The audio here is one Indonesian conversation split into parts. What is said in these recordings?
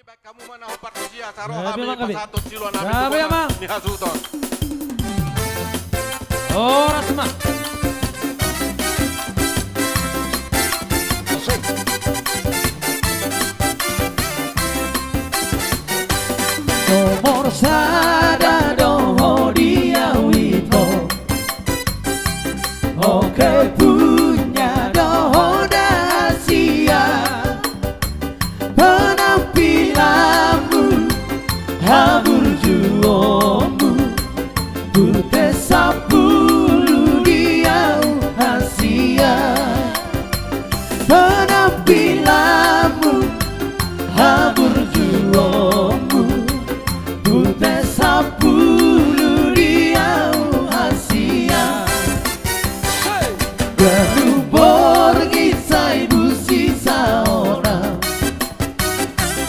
baik kamu mana partisia saro Grabe, abi mga kabi. pasatot silo namin Grabe, ko ama. ni hasuton. Oras ma. Nomor sada doho dia wito. Oke punya doho dahasia. Penampilanmu habur juomu. Putih sapulu dia hasia. Penampilanmu habur juomu. Putih sapulu dia hasia. Berubur kisah ibu sisa orang.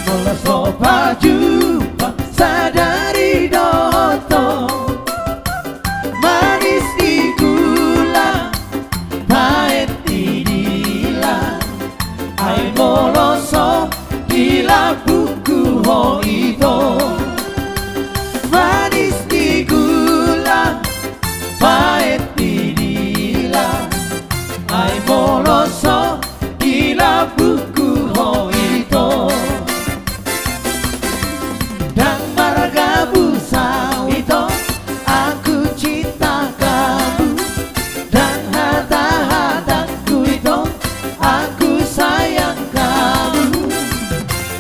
Mola sopa jumpa sadari doto. Manis di gula, pahit di dila. Ay moloso gila buku ho ito. Manis di gula, pahit di dila. Ay moloso gila buku ho ito. Dan maragabu sawito, aku cinta kamu. Dan harta-hartaku itu, aku sayang kamu.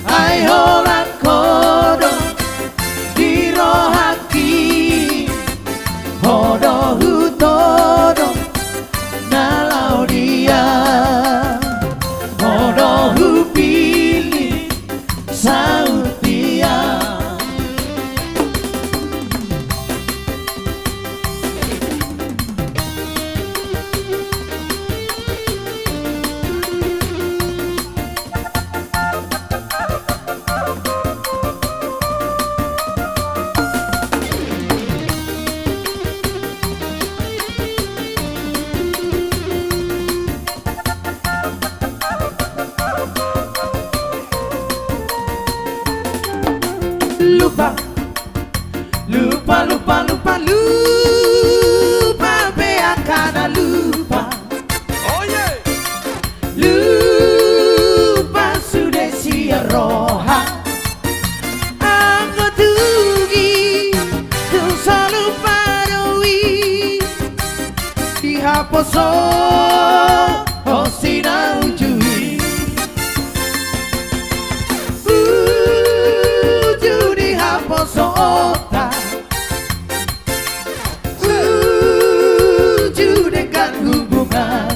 Ay holan kodo di rohaki, hodo hutodo nalau dia, hodo hupili saut dia. Lupa, lupa, lupa, lupa, lupa, be akan lupa. Oh yeah. Lupa sudah sia roha. Aku tugi, tu selalu padoi. Dihaposo, oh sinau ujui. Judi haposo ota. Judi kan hubungan.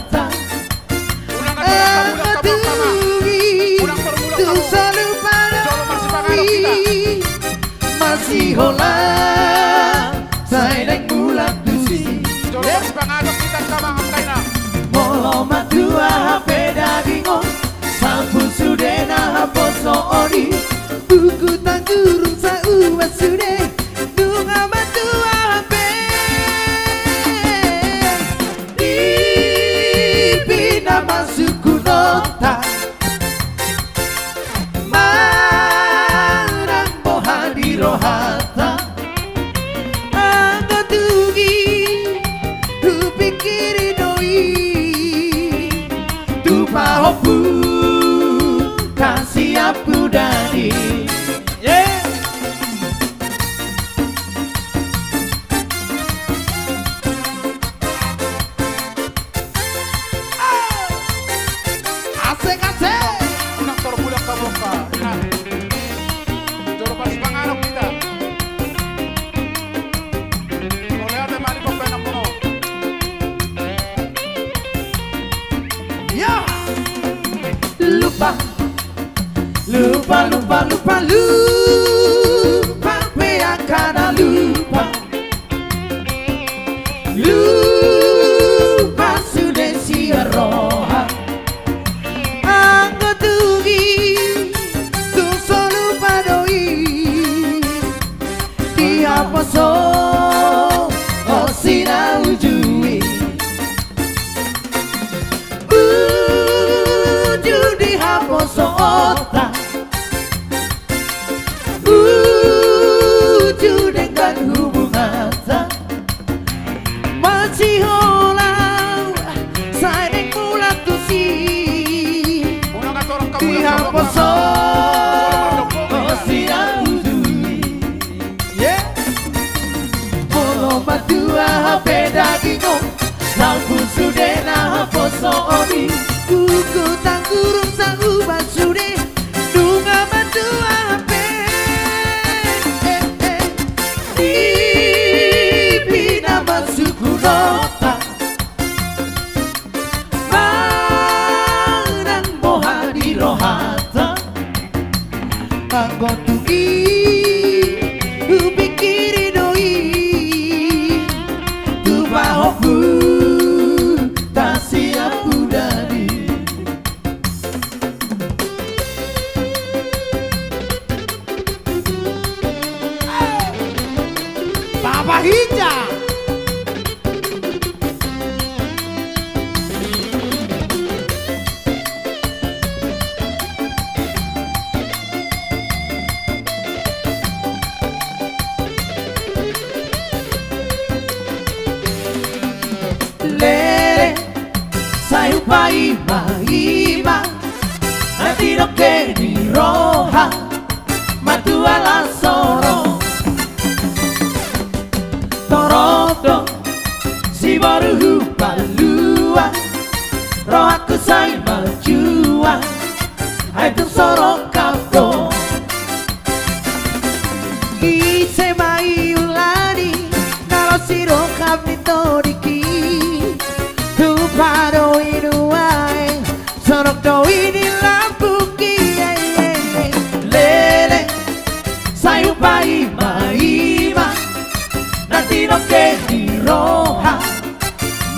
Unang nagbulag ka mo unang permulang Tu ka mo. selalu Jolo masih pangarap kita. masih hola saya dan bulan dusi. Jolo masih pangarap kita sama angkay na. Molo matua HP dagingon sampun sudena haposo ori. Buku tanggurung sauwa sude dunga matua HP. Dipina masuk nota. Marang bohan di rohata. Angkat tugi kupikiri doi. Tupa hopu kasih aku dari. Yeah. Asik asik. Unang permulang ka mo ka. Ina. Jolo masih pangarap kita. Oleh ada mali pembenang kuno. Ya. Lupa, lupa, lupa, lupa, lupa, me akan lupa. Lupa sudah sia roha. Aku tugi, tu selalu padoi. Dihaposo, oh sinau ujui. Judi haposo ota. Boy Kuku tangkurung sangu basure Dunga bantu ape Ipina masuku nota Manang moha di rohata Anggo tugi Ubikiri doi Tubahoku Tasiapu dari Papa Hija Lele Sayupa ima ima Nanti no que ni roja Matu ala soro Toronto Si baru palua Roha ku say majua Aitu soro kapo Ise mai ulani Nalo siro kami toriki Tu paro inuai Sorok doi di lampuki Lele Sayupa ima ima Nanti no que di roja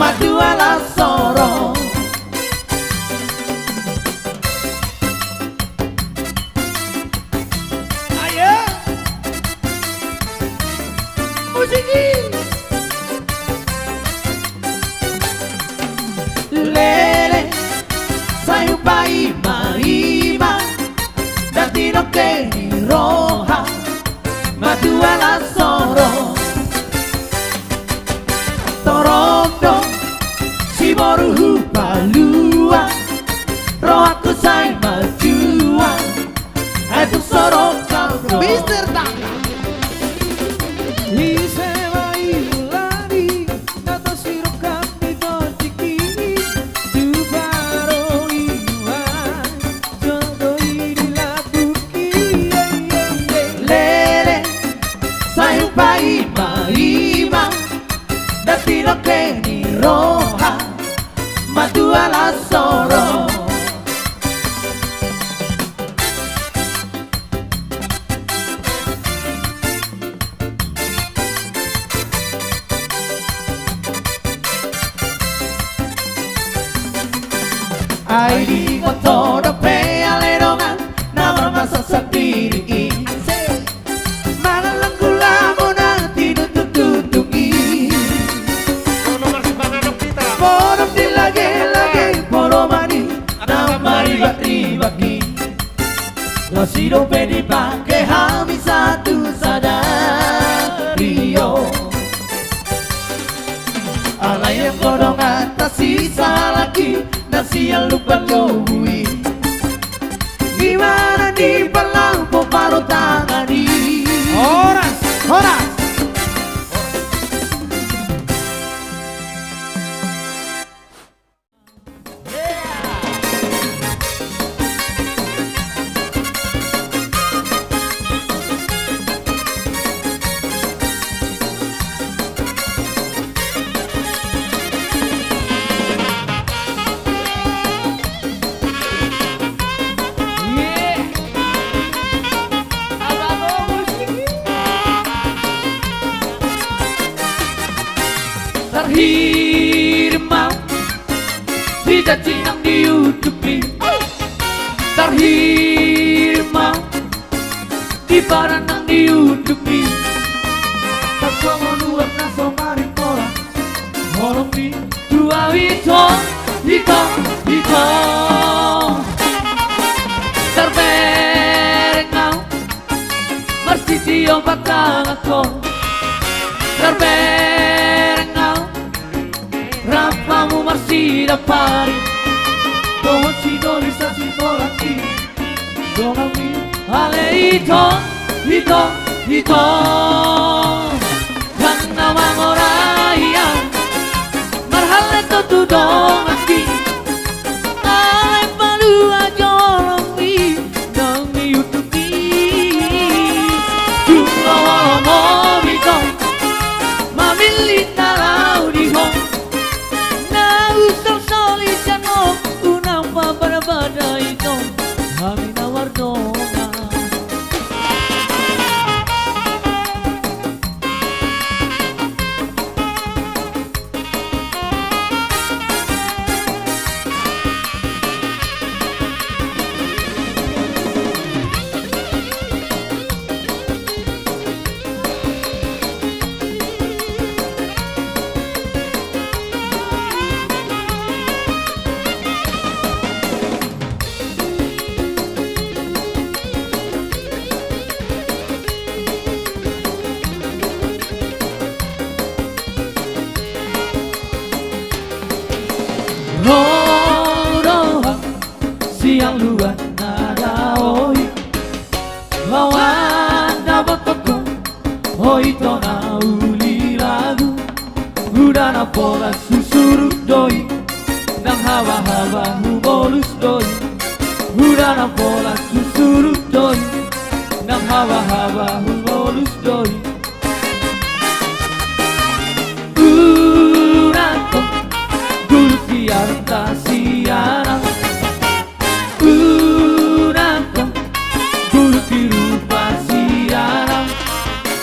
Madu ala soro Ayo Musiki Lele Sayupa ima ima Nanti no que di roja Madu ala soro Toronto Si boru palua Roha ku say majua Aitu soro kapo Mr. Tanga Ise mai ulari Nato siro kami tojiki Tu paro iwa Jodo iri labuki Lele Sayupa ima ima Nanti no que ni roja Matu ala soro Ay di todo pe alerongan Namar masa sendiri Malang kulamu nanti nututungi Porom di lagi Poro mani Namari baki Lo sido pedi pake Hami satu sadario Ala yang godong atas sisa lagi Nasi yang lupa lui Gimana di pelampu paruh tangani Horas, horas Terhirmau Tidak cinang diutupi Terhirmau Di baranang diutupi Tak sama nuang naso maripola Holong di dua wito Hito, hito Terberengau Marsitio batang ako Terberengau Rapamu marsida pari Como si no lisa si volati Como mi ale hito, hito, hito Kang namang oraya Marhal ito tudong aki para badai to kami nawarnona. Roha siang luar nada oi lawan dapat toko oi tona uli lagu udah na pola susuru doi nang hawa-hawa hubolus doi udah na pola susuru doi nang hawa-hawa hubolus doi Siana Unaka Gulu tirupa siana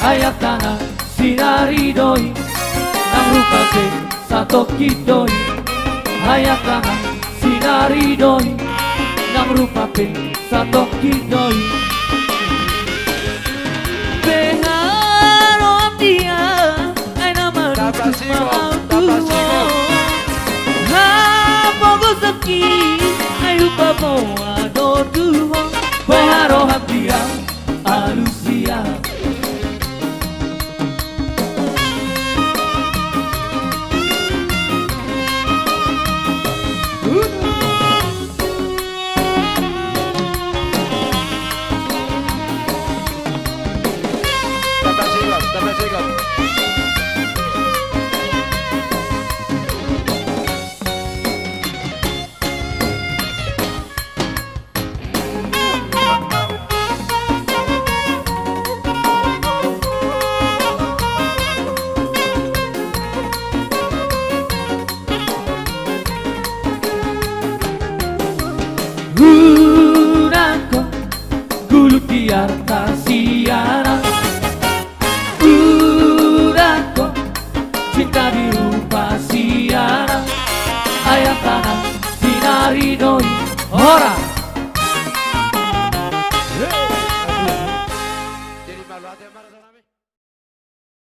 Ayat tanah sinari doi Nang rupa ke satoki doi Ayat tanah sinari doi Nang rupa ke satoki doi Beharo dia Aina marusma Saki ayu papo ador duo Beharo hapia alusia Dapat sigot. Unako gulu tiarta siana Unako cinta dirupa siana Ayat tanah sinari doi Ora Jadi malu aja marah